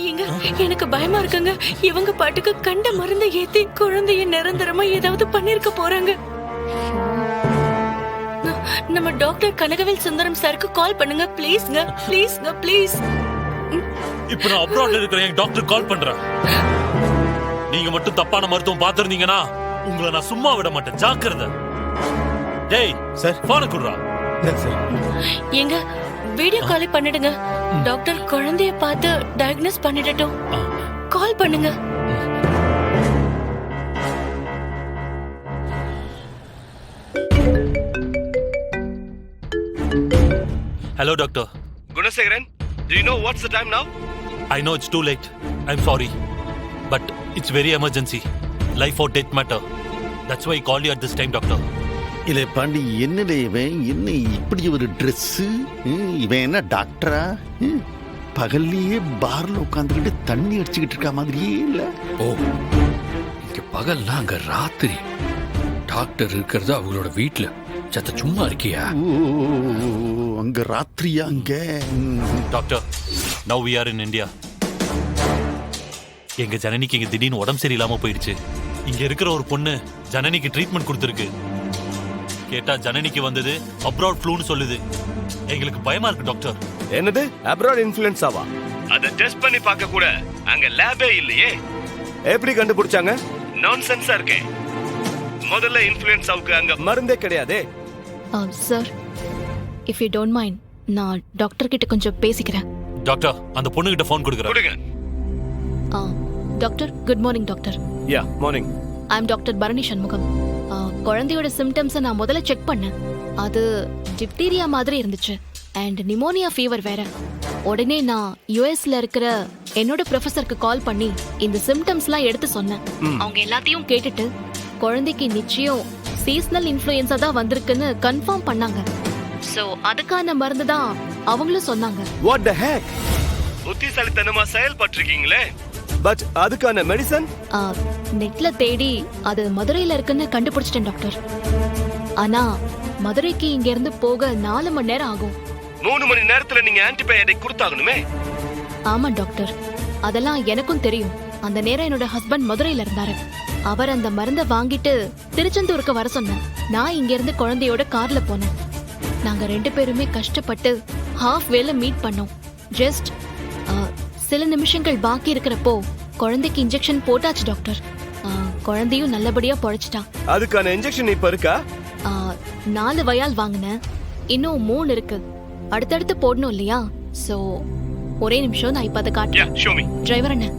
ஏங்க எனக்கு பயமா இருக்குங்க. இவங்க பாட்டுக்கு கண்ட மருந்தை ஏத்தி குழந்தைய நிரந்தரமா ஏதாவது பண்ணிருக்க போறாங்க. நம்ம டாக்டர் கனகவேல் சுந்தரம் சாருக்கு கால் பண்ணுங்க ப்ளீஸ்ங்க. ப்ளீஸ்ங்க ப்ளீஸ். இப்ப நான் அப்ராட்ல இருக்கிற என் டாக்டர் கால் பண்றேன். நீங்க மட்டும் தப்பான மருத்துவம் பாத்துருந்தீங்கன்னா உங்களை நான் சும்மா விட மாட்டேன். ஜாக்கிரதை. டேய் சார் போன குடுறா. சார் ஏங்க வீடியோ கால் பண்ணிடுங்க. டாக்டர் குழந்தைய பார்த்து டயக்னோஸ் பண்ணிடட்டும். கால் பண்ணுங்க. Hello doctor. Gunasekharan, do you know what's the time now? I know it's too late. I'm sorry. But it's very emergency. Life or death matter. That's why I called you at this time, doctor. இல்ல பாண்டி, என்னடே இவன், என்ன இப்படி ஒரு dress? இவன் என்ன டாக்டரா? பகல்லையே பார்ல உட்காந்துக்கிட்டு தண்ணி அடிச்சுக்கிட்டு இருக்க மாதிரியே இல்ல. ஓ, இங்க பகல்னா அங்க ராத்திரி. டாக்டர் இருக்கிறது அவங்களோட வீட்டுல. சத்த சும்மா இருக்கியா? ஓ, அங்க ராத்திரியா அங்க? Doctor, now we are in India. எங்க ஜனனிக்கு இங்க திடீர்னு உடம்பு சரியில்லாம போயிடுச்சு. இங்க இருக்கிற ஒரு பொண்ணு ஜனனிக்கு ட்ரீட்மெண்ட் கொடுத்துருக்கு. கேட்டா ஜனனிக்கு வந்தது அப்ராட் ஃப்ளூன்னு சொல்லுது. எங்களுக்கு பயமா இருக்கு டாக்டர். என்னது அப்ராட் இன்ஃப்ளூயன்ஸாவா? அத டெஸ்ட் பண்ணி பார்க்க கூட அங்க லேபே இல்லையே. எப்படி கண்டுபிடிச்சாங்க? நான்சென்ஸா இருக்கே. முதல்ல இன்ஃப்ளூயன்ஸாவுக்கு அங்க மருந்தே கிடையாதே. Sir, if you don't mind, நான் டாக்டர் கிட்ட கொஞ்சம் பேசிக்கிறேன். டாக்டர், அந்த பொண்ணு கிட்ட ஃபோன் கொடுக்குறேன். கொடுங்க. Doctor, good morning doctor. Yeah, morning. I am doctor Bharani Shanmugam. குழந்தையோட சிம்டம்ஸை நான் முதல்ல செக் பண்ணேன். அது டிப்தீரியா மாதிரி இருந்துச்சு அண்ட் நிமோனியா ஃபீவர் வேற. உடனே நான் யுஎஸ்ல இருக்கிற என்னோட ப்ரொஃபஸருக்கு கால் பண்ணி இந்த சிம்டம்ஸ்லாம் எடுத்து சொன்னேன். அவங்க எல்லாத்தையும் கேட்டுட்டு குழந்தைக்கு நிச்சயம் சீசனல் இன்ஃப்ளூயன்ஸா தான் வந்திருக்குன்னு கன்ஃபார்ம் பண்ணாங்க. சோ அதுக்கான மருந்து தான் அவங்களும் சொன்னாங்க. What the heck? புத்திசாலித்தனமா செயல்பட்டிருக்கீங்களே. பட் அதுக்கான மெடிசன் நெட்ல தேடி அது மதுரையில இருக்குன்னு கண்டுபிடிச்சிட்டேன் டாக்டர். ஆனா மதுரைக்கு இங்க இருந்து போக 4 மணி நேரம் ஆகும். 3 மணி நேரத்துல நீங்க ஆன்டிபயோட்டிக் கொடுத்தாகணுமே. ஆமா டாக்டர், அதெல்லாம் எனக்கும் தெரியும். அந்த நேரம் என்னோட ஹஸ்பண்ட் மதுரையில இருந்தாரு. அவர் அந்த மருந்தை வாங்கிட்டு திருச்செந்தூருக்கு வர சொன்னார். நான் இங்க இருந்து குழந்தையோட கார்ல போனேன். நாங்க 2 பேருமே கஷ்டப்பட்டு ஹாஃப் வேல மீட் பண்ணோம். ஜஸ்ட் சில நிமிஷங்கள் பாக்கி இருக்கிறப்போ குழந்தைக்கு இன்ஜெக்ஷன் போட்டாச்சு டாக்டர். குழந்தையும் நல்லபடியா பொழைச்சிட்டா. அதுக்கான இன்ஜெக்ஷன் இப்ப இருக்கா? 4 வயால் வாங்கினேன். இன்னும் 3 இருக்கு. அடுத்தடுத்து போடணும் இல்லையா? சோ ஒரே நிமிஷம், நான் இப்ப அதை காட்டுறேன். Show me. டிரைவர் அண்ணா,